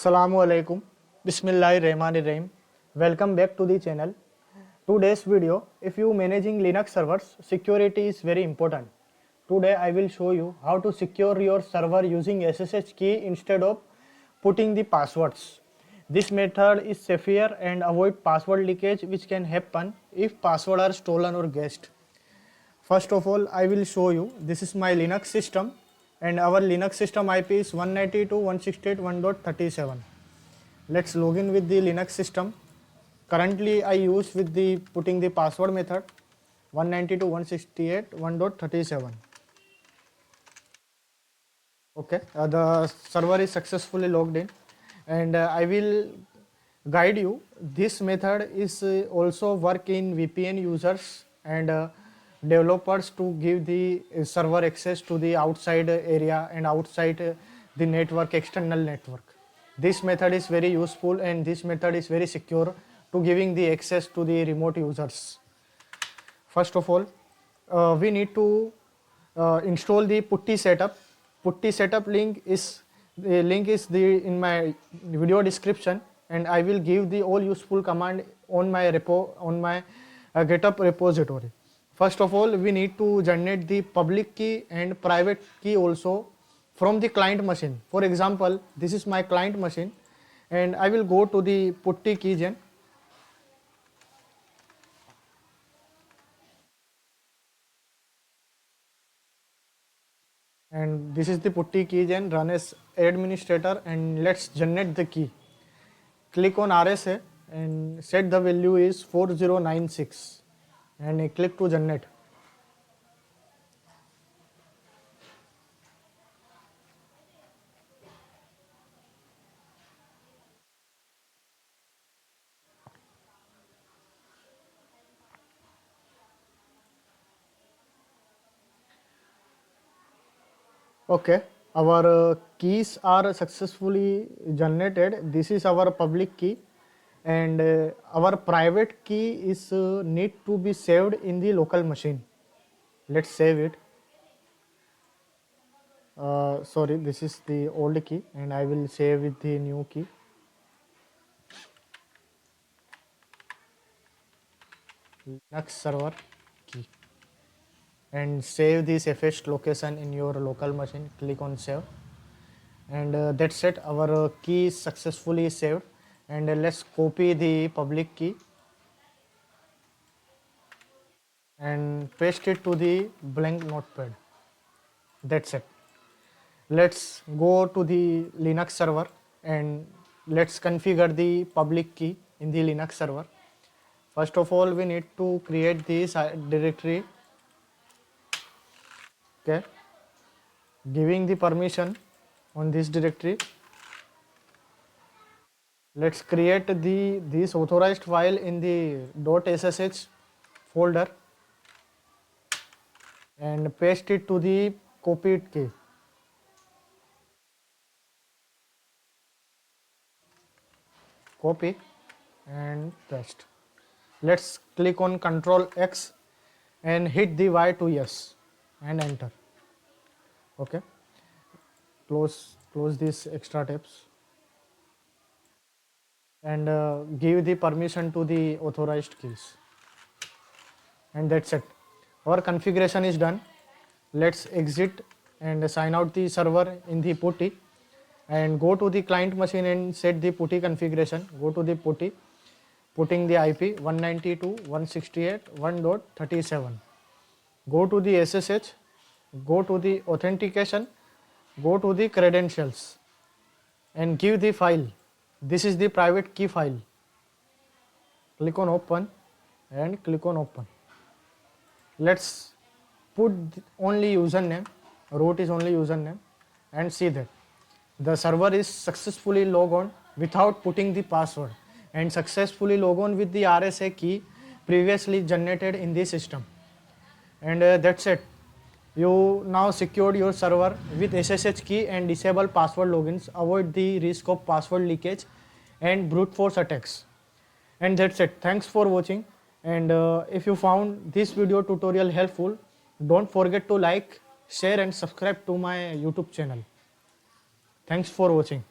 Assalamualaikum. Bismillahirrahmanirrahim. Welcome back to the channel. Today's video, if you managing Linux servers, security is very important. Today I will show you how to secure your server using SSH key instead of putting the passwords. This method is safer and avoid password leakage which can happen if passwords are stolen or guessed. First of all, I will show you this is my Linux system and our Linux system IP is 192.168.1.37. Let's log in with the Linux system. Currently I use with the putting the password method 192.168.1.37. Okay, the server is successfully logged in and I will guide you. This method is also work in VPN users and developers to give the server access to the outside area and outside the network, external network. This method is very useful and this method is very secure to giving the access to the remote users. First of all, we need to install the putty setup. Putty setup link is in my video description, and I will give the all useful command on my GitHub repository. First of all, we need to generate the public key and private key also from the client machine. For example, this is my client machine, and I will go to the putty keygen. And this is the putty keygen, run as administrator, and let's generate the key. Click on RSA and set the value is 4096 and click to generate. Okay, our keys are successfully generated. This is our public key and our private key is need to be saved in the local machine. Let's save it. Sorry, this is the old key and I will save with the new key. Linux server key. And save this fetched location in your local machine. Click on save and that's it, our key is successfully saved. And let's copy the public key and paste it to the blank notepad. That's it. Let's go to the Linux server and let's configure the public key in the Linux server. First of all, we need to create this directory. Okay, giving the permission on this directory. Let's create this authorized file in the .ssh folder and paste it to the copied key. Copy and paste. Let's click on Ctrl X and hit the Y to yes and enter. Okay, close these extra tabs and give the permission to the authorized keys, and that's it. Our configuration is done. Let's exit and sign out the server in the putty and go to the client machine and set the putty configuration. Go to the putty, putting the IP 192.168.1.37. Go to the SSH, go to the authentication, go to the credentials and give the file. This is the private key file. Click on open and click on open. Let's put only username, root is only username, and see that the server is successfully logged on without putting the password and successfully logged on with the RSA key previously generated in the system. And that's it. You now secured your server with SSH key and disable password logins. Avoid the risk of password leakage and brute force attacks. And that's it. Thanks for watching. And if you found this video tutorial helpful, don't forget to like, share and subscribe to my YouTube channel. Thanks for watching.